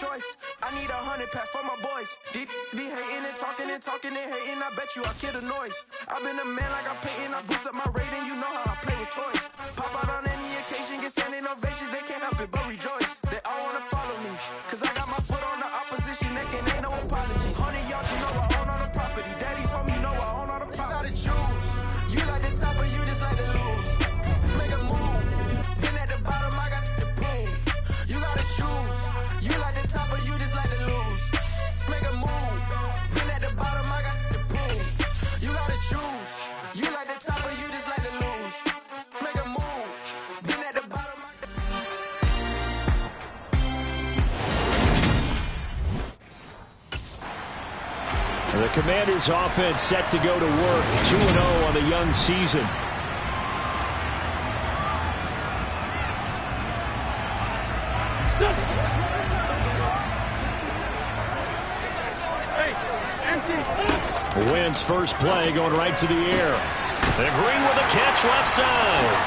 choice. I need 100 pack for my boys. Deep be hating and talking and talking and hating. I bet you I kill the noise. I've been a man like I'm Peyton. I boost up my rating. You know how I play with toys. Pop out on any occasion, get standing ovations. They can't help it but rejoice. They all wanna follow me, cause I got my foot on the opposition neck and ain't no apologies. 100 yards, you know I own all the property. Daddy's home, you know I own all the property. You gotta choose. You like the top or you just like to lose. Make a move. Been at the bottom, I got the proof. You gotta choose. You like the top or you just like to lose. Make a move. Been at the bottom, I got the proof. You gotta choose. You like the top or you just like to lose. Make a move. Been at the bottom, I got the Commanders' offense set to go to work, 2-0 on the young season. Wins first play, going right to the air. And Green with a catch left side.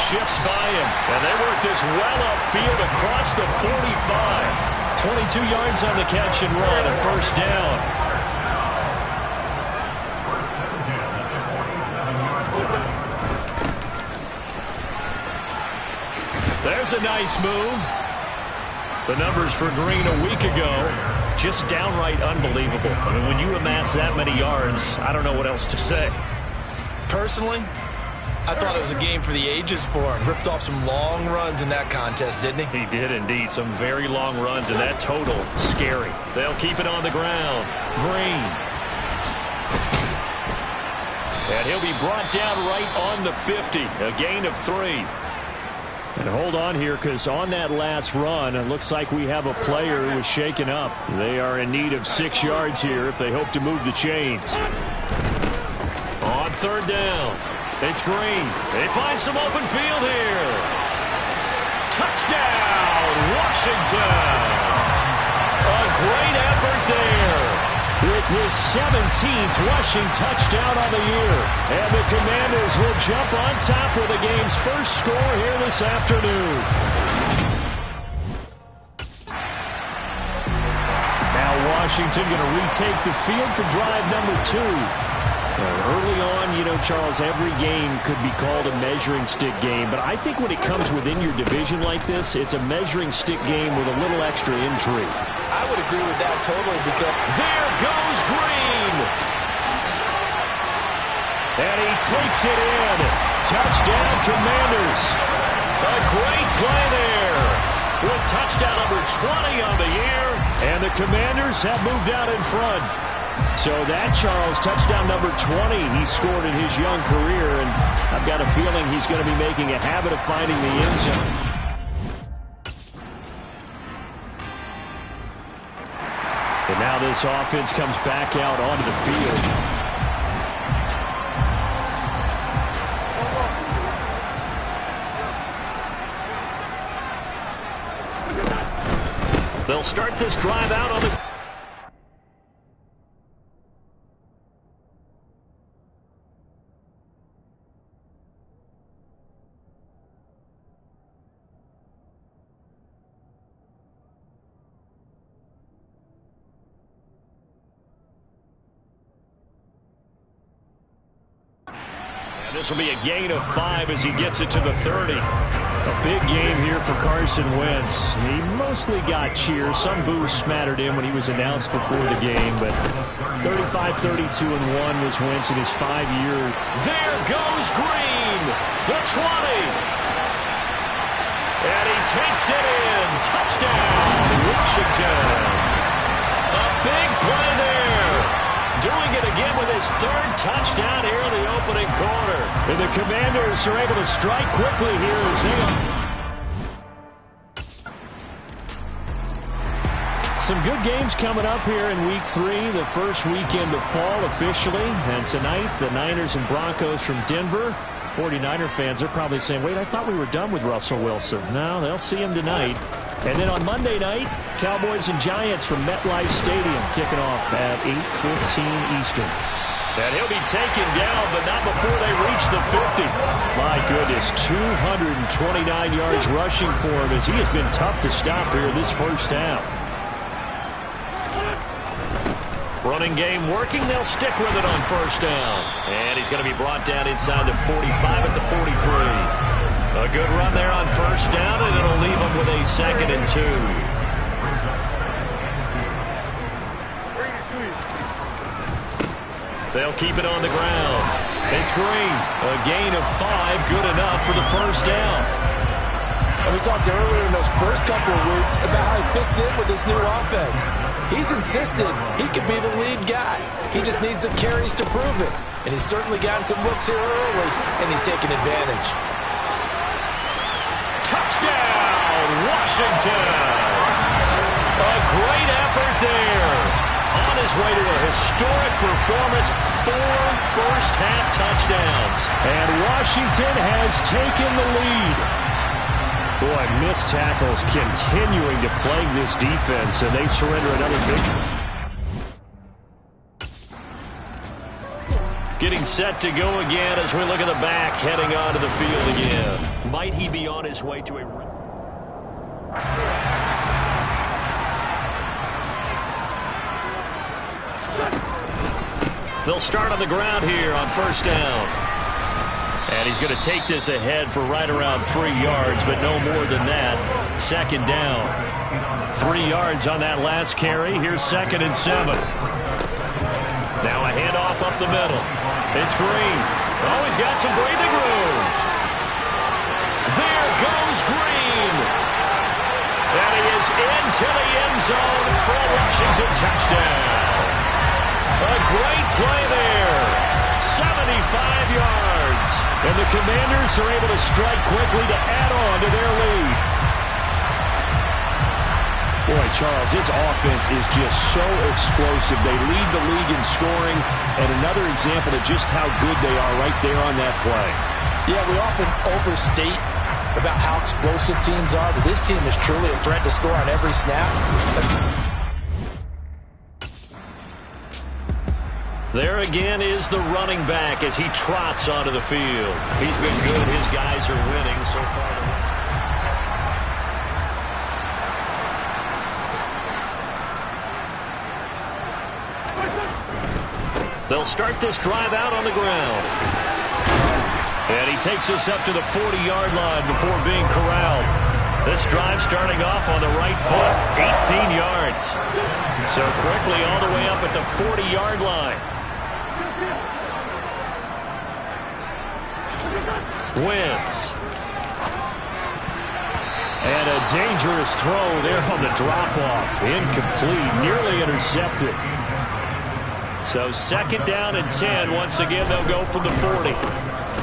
Shifts by him, and they work this well upfield across the 45. 22 yards on the catch and run, a first down. There's a nice move. The numbers for Green a week ago, just downright unbelievable. I mean, when you amass that many yards, I don't know what else to say. Personally, I thought it was a game for the ages for him. Ripped off some long runs in that contest, didn't he? He did indeed. Some very long runs, and that total, scary. They'll keep it on the ground. Green. And he'll be brought down right on the 50. A gain of 3. And hold on here, because on that last run, it looks like we have a player who was shaken up. They are in need of 6 yards here if they hope to move the chains. On third down, it's Green. They find some open field here. Touchdown, Washington! A great effort there. With his 17th rushing touchdown on the year. And the Commanders will jump on top with the game's first score here this afternoon. Now Washington going to retake the field for drive number 2. Early on, you know, Charles, every game could be called a measuring stick game. But I think when it comes within your division like this, it's a measuring stick game with a little extra intrigue. I would agree with that totally, because there goes Green. And he takes it in. Touchdown, Commanders. A great play there. With touchdown number 20 on the year. And the Commanders have moved out in front. So that, Charles, touchdown number 20 he scored in his young career. And I've got a feeling he's going to be making a habit of finding the end zone. And now this offense comes back out onto the field. They'll start this drive out on the... This will be a gain of 5 as he gets it to the 30. A big game here for Carson Wentz. He mostly got cheers. Some boos smattered in when he was announced before the game, but 35-32-1 was Wentz in his 5 years. There goes Green, the 20. And he takes it in. Touchdown, Washington. A big play there. Doing it again with his 3rd touchdown here in the opening quarter. And the Commanders are able to strike quickly here as they... Some good games coming up here in Week 3, the first weekend of fall officially. And tonight, the Niners and Broncos from Denver. 49er fans are probably saying, wait, I thought we were done with Russell Wilson. No, they'll see him tonight. And then on Monday night, Cowboys and Giants from MetLife Stadium kicking off at 8:15 Eastern. And he'll be taken down, but not before they reach the 50. My goodness, 229 yards rushing for him as he has been tough to stop here this first half. Running game working. They'll stick with it on first down. And he's going to be brought down inside the 45 at the 43. A good run there on first down, and it'll leave him with a 2nd and 2. They'll keep it on the ground. It's Green. A gain of 5, good enough for the first down. And we talked earlier in those first couple of weeks about how he fits in with this new offense. He's insisted he could be the lead guy. He just needs the carries to prove it. And he's certainly gotten some looks here early, and he's taken advantage. Touchdown, Washington! A great effort there. On his way to a historic performance, 4 first-half touchdowns. And Washington has taken the lead. Boy, missed tackles continuing to plague this defense, and they surrender another big. Getting set to go again as we look at the back, heading onto the field again. Might he be on his way to a... They'll start on the ground here on first down. And he's going to take this ahead for right around 3 yards, but no more than that. 2nd down. 3 yards on that last carry. Here's 2nd and 7. Now a handoff up the middle. It's Green. Oh, he's got some breathing room. There goes Green. And he is into the end zone for a Washington touchdown. A great play there. 75 yards. And the Commanders are able to strike quickly to add on to their lead. Boy, Charles, this offense is just so explosive. They lead the league in scoring, and another example of just how good they are right there on that play. Yeah, we often overstate about how explosive teams are, but this team is truly a threat to score on every snap. There again is the running back as he trots onto the field. He's been good. His guys are winning so far. They'll start this drive out on the ground. And he takes us up to the 40-yard line before being corralled. This drive starting off on the right foot, 18 yards. So quickly all the way up at the 40-yard line. Wentz. And a dangerous throw there on the drop-off. Incomplete, nearly intercepted. So 2nd down and 10. Once again, they'll go from the 40.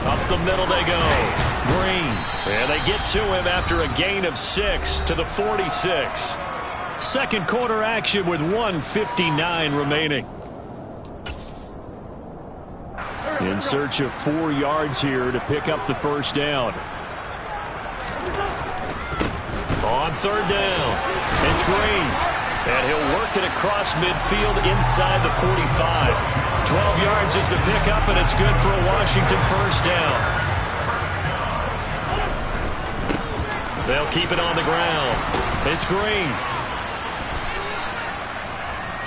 Up the middle they go. Green. And they get to him after a gain of 6 to the 46. Second quarter action with 1:59 remaining. In search of 4 yards here to pick up the first down. On 3rd down, it's Green. And he'll work it across midfield inside the 45. 12 yards is the pickup, and it's good for a Washington first down. They'll keep it on the ground. It's Green.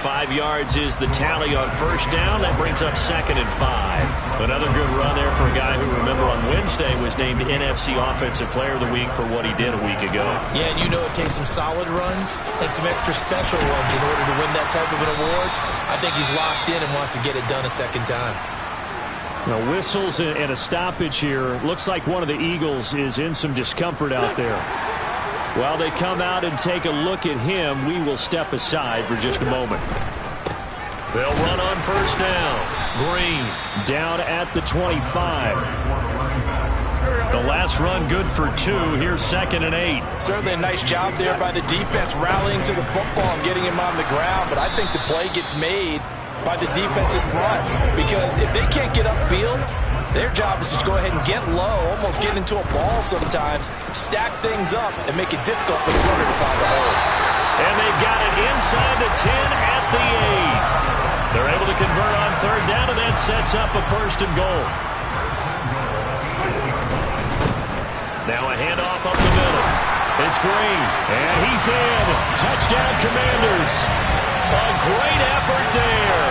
5 yards is the tally on first down. That brings up 2nd and 5. Another good run there for a guy who, remember, on Wednesday was named NFC Offensive Player of the Week for what he did a week ago. Yeah, and you know it takes some solid runs and some extra special ones in order to win that type of an award. I think he's locked in and wants to get it done a second time. Now, whistles and a stoppage here. Looks like one of the Eagles is in some discomfort out there. While they come out and take a look at him, we will step aside for just a moment. They'll run on first down. Green down at the 25. The last run good for 2. Here's 2nd and 8. Certainly a nice job there by the defense rallying to the football and getting him on the ground. But I think the play gets made by the defense in front. Because if they can't get upfield, their job is to go ahead and get low, almost get into a ball sometimes, stack things up, and make it difficult for the runner to find a hole. And they've got it inside the 10 at the 8. They're able to convert on 3rd down, and that sets up a 1st and goal. Now a handoff up the middle. It's Green, and he's in. Touchdown, Commanders. A great effort there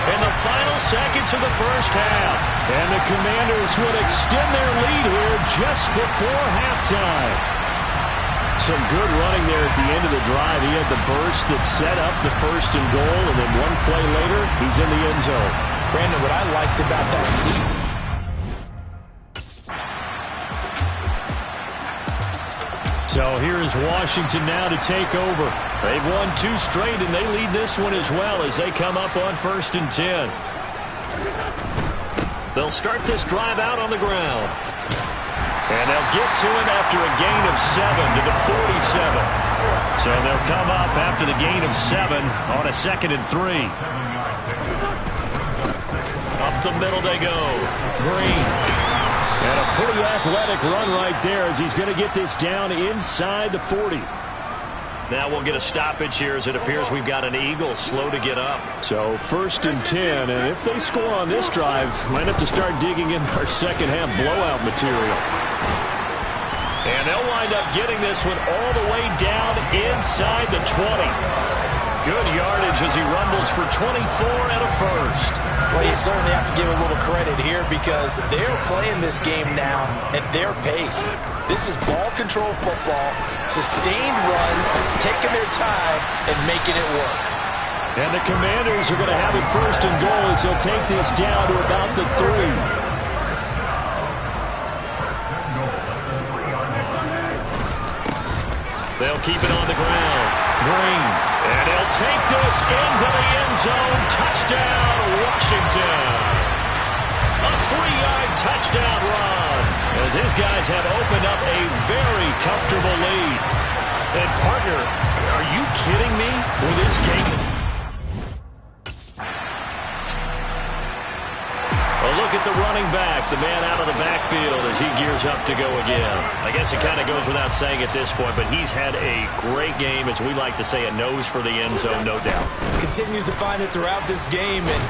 in the final seconds of the first half. And the Commanders would extend their lead here just before halftime. Some good running there at the end of the drive. He had the burst that set up the 1st and goal, and then one play later, he's in the end zone. Brandon, what I liked about that scene. So here's Washington now to take over. They've won 2 straight, and they lead this one as well as they come up on 1st and 10. They'll start this drive out on the ground. And they'll get to him after a gain of 7 to the 47. So they'll come up after the gain of 7 on a 2nd and 3. Up the middle they go. Green. And a pretty athletic run right there as he's going to get this down inside the 40. Now we'll get a stoppage here as it appears we've got an Eagle slow to get up. So 1st and 10, and if they score on this drive, might have to start digging in our second half blowout material. And they'll wind up getting this one all the way down inside the 20. Good yardage as he rumbles for 24 and a first. Well, you certainly have to give a little credit here because they're playing this game now at their pace. This is ball control football, sustained runs, taking their time, and making it work. And the Commanders are going to have it 1st and goal as they'll take this down to about the 3. They'll keep it on the ground. Green. And he'll take this into the end zone. Touchdown, Washington. A 3-yard touchdown run as his guys have opened up a very comfortable lead. And, partner, are you kidding me with this game? A look at the running back, the man out of the backfield as he gears up to go again. I guess it kind of goes without saying at this point, but he's had a great game, as we like to say, a nose for the end zone, no doubt. Continues to find it throughout this game, and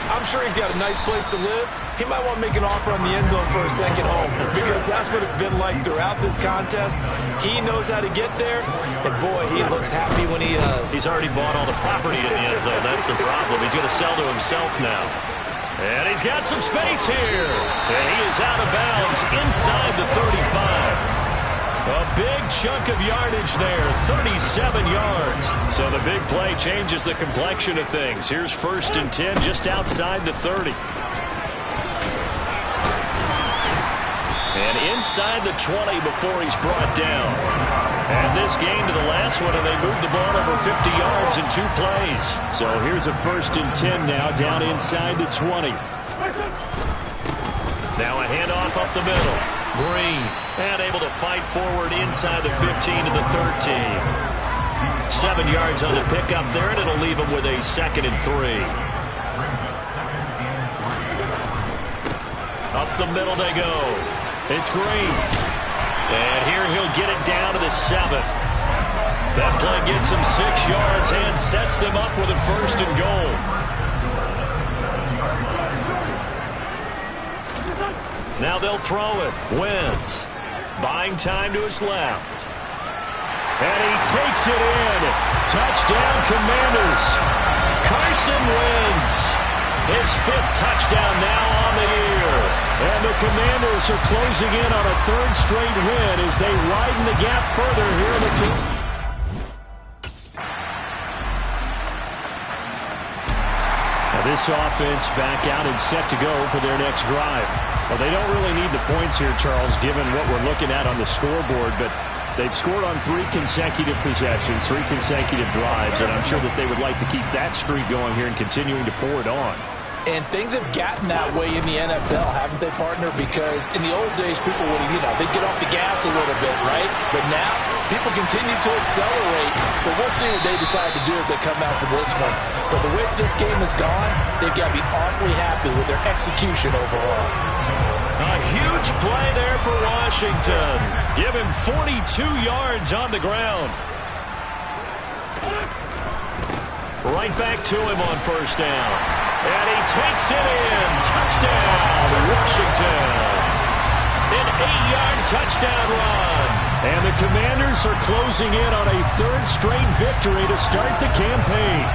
I'm sure he's got a nice place to live. He might want to make an offer on the end zone for a second home because that's what it's been like throughout this contest. He knows how to get there, and boy, he looks happy when he does. He's already bought all the property in the end zone. That's the problem. He's going to sell to himself now. And he's got some space here. And he is out of bounds inside the 35. A big chunk of yardage there, 37 yards. So the big play changes the complexion of things. Here's 1st and 10 just outside the 30. And inside the 20 before he's brought down. And this game to the last one, and they moved the ball over 50 yards in 2 plays. So here's a 1st and 10 now down inside the 20. Now a handoff up the middle. Green, and able to fight forward inside the 15 to the 13. 7 yards on the pickup there, and it'll leave him with a 2nd and 3. Up the middle they go. It's Green. And here he'll get it down to the 7. That play gets him 6 yards and sets them up with a 1st and goal. Now they'll throw it. Wentz buying time to his left. And he takes it in. Touchdown, Commanders. Carson Wentz. His 5th touchdown now on the year. And the Commanders are closing in on a 3rd straight win as they widen the gap further here in the 3rd. Now this offense back out and set to go for their next drive. Well, they don't really need the points here, Charles, given what we're looking at on the scoreboard, but they've scored on 3 consecutive possessions, 3 consecutive drives, and I'm sure that they would like to keep that streak going here and continuing to pour it on. And things have gotten that way in the NFL, haven't they, partner? Because in the old days, people would, they'd get off the gas a little bit, right? But now, people continue to accelerate. But we'll see what they decide to do as they come out for this one. But the way this game has gone, they've got to be awfully happy with their execution overall. A huge play there for Washington. Give him 42 yards on the ground. Right back to him on 1st down. And he takes it in. Touchdown, Washington. An 8-yard touchdown run. And the Commanders are closing in on a 3rd straight victory to start the campaign.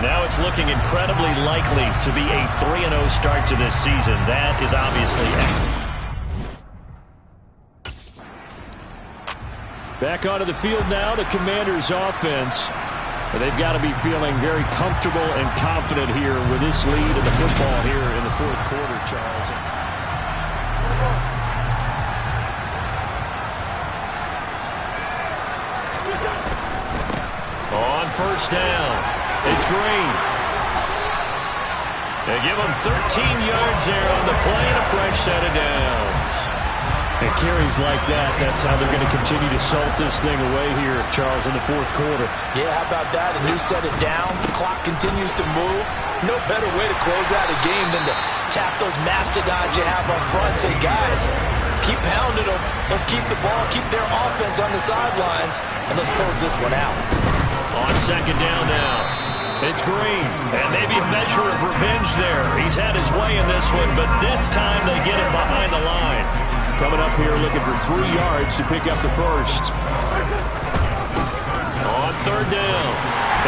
Now it's looking incredibly likely to be a 3-0 start to this season. That is obviously excellent. Back onto the field now, the Commanders' offense. They've got to be feeling very comfortable and confident here with this lead in the football here in the fourth quarter, Charles. On first down, it's Green. They give him 13 yards there on the play and a fresh set of downs. And carries like that, that's how they're going to continue to salt this thing away here, Charles, in the fourth quarter. Yeah, how about that? A new set of downs. Clock continues to move. No better way to close out a game than to tap those mastodons you have on front. Say, guys, keep pounding them. Let's keep the ball, keep their offense on the sidelines, and let's close this one out. On second down now, it's Green. And maybe a measure of revenge there. He's had his way in this one, but this time they get him behind the line. Coming up here looking for 3 yards to pick up the first. On third down,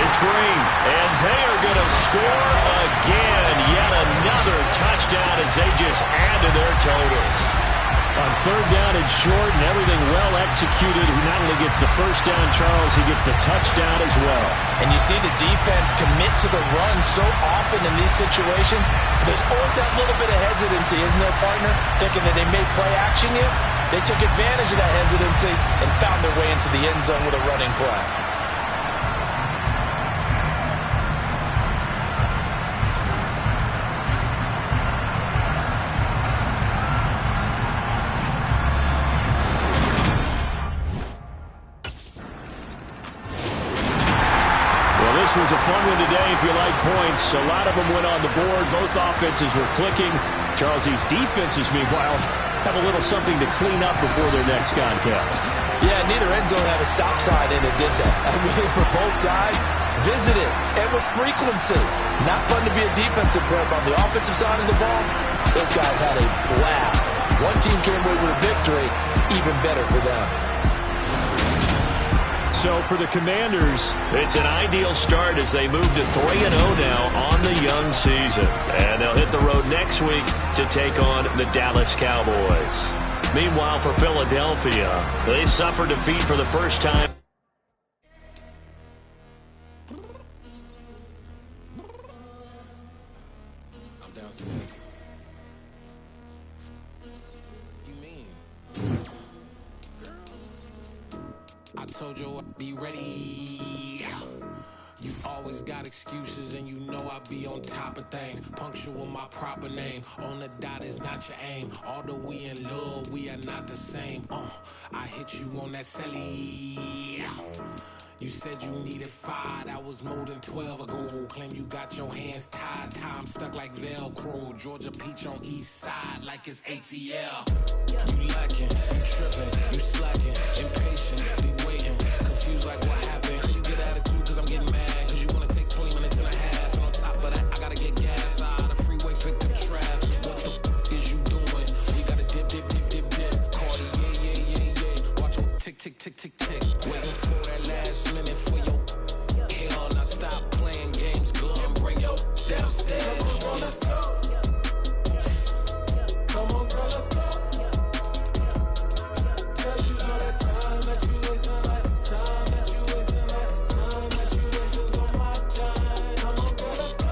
it's Green. And they are going to score again. Yet another touchdown as they just add to their totals. On third down and short and everything well executed. He not only gets the first down, Charles, he gets the touchdown as well. And you see the defense commit to the run so often in these situations. There's always that little bit of hesitancy, isn't there, partner? Thinking that they may play action you. They took advantage of that hesitancy and found their way into the end zone with a running play. This was a fun one today if you like points. A lot of them went on the board. Both offenses were clicking. Charles, these defenses, meanwhile, have a little something to clean up before their next contest. Yeah, neither end zone had a stop sign in it, did they? I mean, for both sides, visit it, and with frequency. Not fun to be a defensive player, but on the offensive side of the ball, those guys had a blast. One team came away with a victory, even better for them. So for the Commanders, it's an ideal start as they move to 3-0 now on the young season. And they'll hit the road next week to take on the Dallas Cowboys. Meanwhile, for Philadelphia, they suffer defeat for the first time. I'm downstairs. You mean? I told you I'd be ready. You always got excuses and you know I be on top of things. Punctual my proper name. On the dot is not your aim. Although we in love, we are not the same. I hit you on that celly. You said you needed 5, that was more than 12 ago. Claim you got your hands tied, time stuck like Velcro. Georgia Peach on east side like it's ATL. You lacking, you tripping, you slacking, impatient, be waiting, confused like what happened. You get attitude cause I'm getting mad, cause you wanna take 20 minutes and a half. And on top of that, I gotta get gas out of the freeway, pick up traffic. What the f is you doing? You gotta dip, dip, dip, dip, dip. Cardi, yeah. Watch your tick, tick, tick, tick, tick. Waiting for that last minute for your hell. Now stop playing games, go and bring your downstairs. Come on, let's go. Come on, girl, let's go. Cause you know that time that you wasting, like time that you wasting, like time that you wasting on my time. Come on, girl, let's go.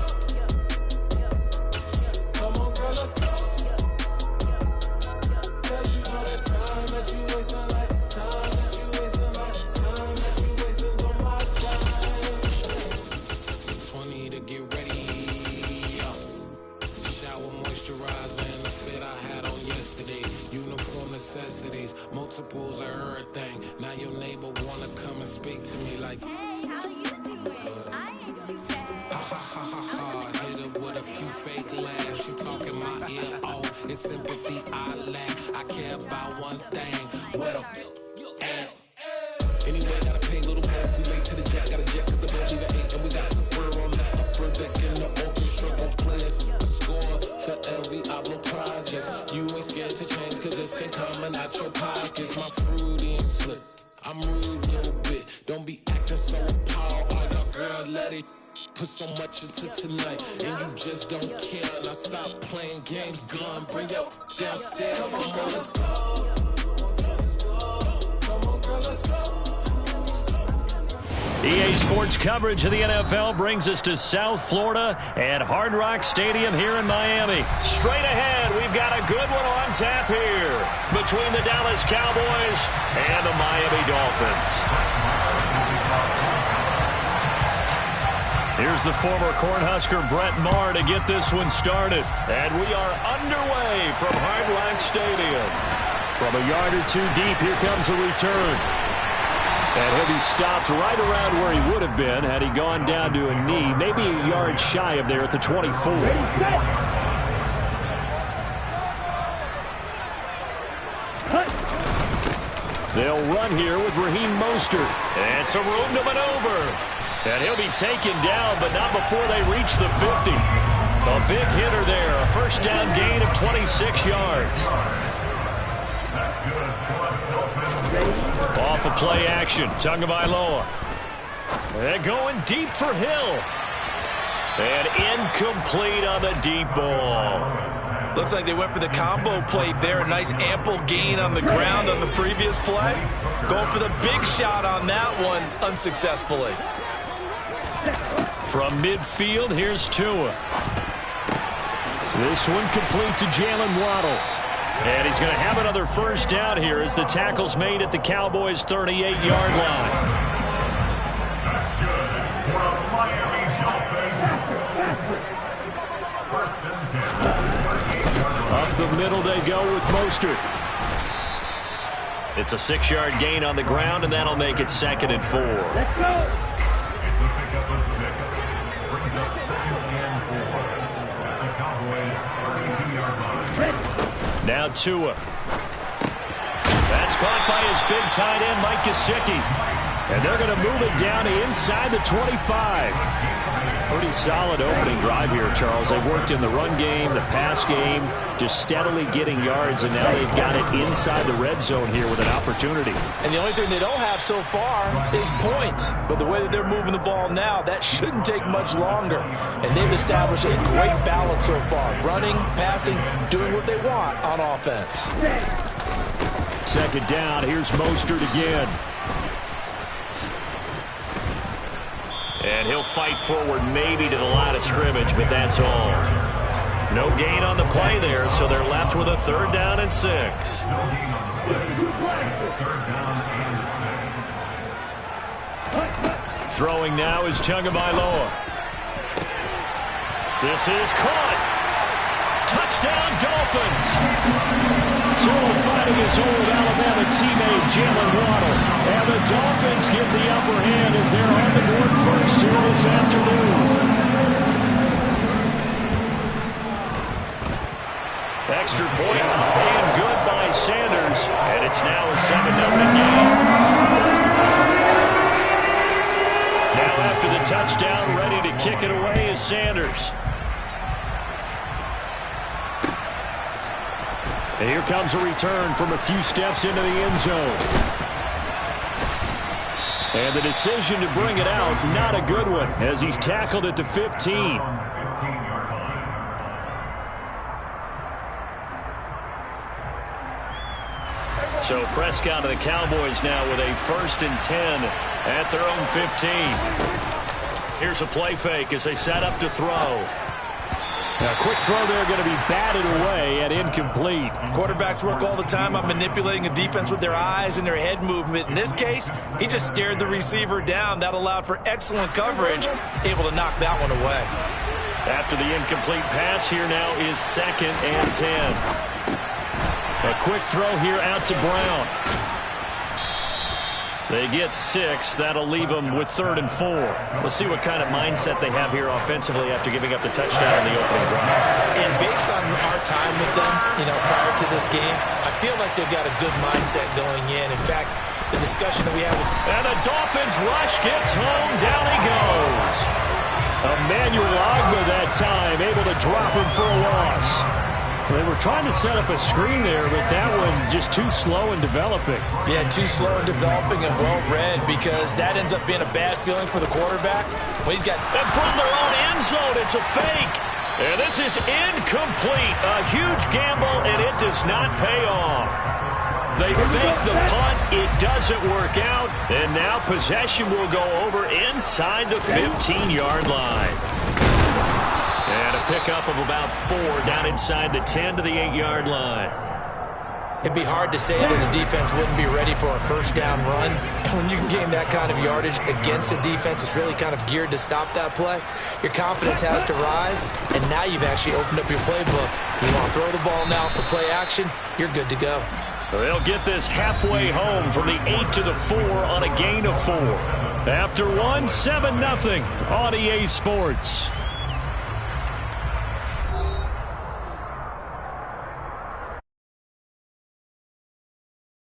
Come on, girl, let's go. Cause you know that time that you wasting, like time that you wasting, like time that you wasting on my time. 20 to get ready. Shower moisturizer and the fit I had on yesterday. Uniform necessities, multiples of everything. Now your neighbor wanna come and speak to me like, Hey, how you doing? I ain't too bad. ha ha ha ha ha. Hit her with a few fake laughs. She talking my ear off. It's sympathy I lack. I care about one thing. What a at. Anyway, gotta pay a little more. We late to the jet, got a jet cause the boat leave at 8. And we got some fur on the upper deck in the orchestra. Gon' play a score for every Ablo project. You ain't scared to change cause it's ain't coming out your pockets. My fruity and slip. I'm rude a little bit. Don't be acting so appalled. All your girl let it. put so much into tonight, and you just don't care. And I stop playing games, gun, bring your downstairs. Come on, girl, let's go. Come on, girl, let's go. EA Sports coverage of the NFL brings us to South Florida at Hard Rock Stadium here in Miami. Straight ahead, we've got a good one on tap here between the Dallas Cowboys and the Miami Dolphins. Here's the former Cornhusker Brett Maher to get this one started. And we are underway from Hard Rock Stadium. From a yard or two deep, here comes the return. And he'll be stopped right around where he would have been had he gone down to a knee, maybe a yard shy of there at the 24. They'll run here with Raheem Mostert. And some room to maneuver. And he'll be taken down, but not before they reach the 50. A big hitter there, a first down gain of 26 yards. Off of play action, Tagovailoa. And going deep for Hill. And incomplete on the deep ball. Looks like they went for the combo play there. A nice ample gain on the ground on the previous play. Going for the big shot on that one unsuccessfully. From midfield, here's Tua. This one complete to Jalen Waddle. And he's going to have another first down here as the tackle's made at the Cowboys' 38-yard line. That's good for the Miami Dolphins. Up the middle they go with Mostert. It's a 6-yard gain on the ground, and that'll make it 2nd and 4. Let's go. It's a pickup of 6. Brings up 2nd and 4 at the Cowboys' 32-yard line. Now Tua. That's caught by his big tight end, Mike Gesicki. And they're going to move it down to inside the 25. Pretty solid opening drive here, Charles. They worked in the run game, the pass game, just steadily getting yards, and now they've got it inside the red zone here with an opportunity. And the only thing they don't have so far is points. But the way that they're moving the ball now, that shouldn't take much longer. And they've established a great balance so far. Running, passing, doing what they want on offense. 2nd down, here's Mostert again. And he'll fight forward maybe to the line of scrimmage, but that's all. No gain on the play there, so they're left with a 3rd down and 6. Throwing now is Tagovailoa. This is caught. Touchdown, Dolphins. Tua fighting his old Alabama teammate, Jalen Waddle. And the Dolphins get the upper hand as they're on the board first here this afternoon. Extra point and good by Sanders. And it's now a 7-0 game. Now after the touchdown, ready to kick it away is Sanders. And here comes a return from a few steps into the end zone. And the decision to bring it out, not a good one, as he's tackled at the 15. So Prescott and the Cowboys now with a 1st and 10 at their own 15. Here's a play fake as they set up to throw. Now, quick throw there going to be batted away and incomplete. Quarterbacks work all the time on manipulating a defense with their eyes and their head movement. In this case, he just stared the receiver down. That allowed for excellent coverage, able to knock that one away. After the incomplete pass, here now is 2nd and 10. A quick throw here out to Brown. They get 6. That'll leave them with 3rd and 4. Let's see what kind of mindset they have here offensively after giving up the touchdown in the opening drive. And based on our time with them, prior to this game, I feel like they've got a good mindset going in. In fact, the discussion that we have with... And the Dolphins rush gets home. Down he goes. Emmanuel Ogbah that time, able to drop him for a loss. They were trying to set up a screen there, but that one just too slow in developing. Yeah, too slow in developing and well read, because that ends up being a bad feeling for the quarterback. When he's got... And from their own end zone, it's a fake. And this is incomplete. A huge gamble, and it does not pay off. They fake the punt. It doesn't work out. And now possession will go over inside the 15-yard line. And a pickup of about 4 down inside the 10 to the 8-yard line. It'd be hard to say that the defense wouldn't be ready for a first down run. When you can gain that kind of yardage against a defense that's really kind of geared to stop that play, your confidence has to rise, and now you've actually opened up your playbook. You want to throw the ball now for play action, you're good to go. They'll get this halfway home from the 8 to the 4 on a gain of 4. After one, 7-0 on EA Sports.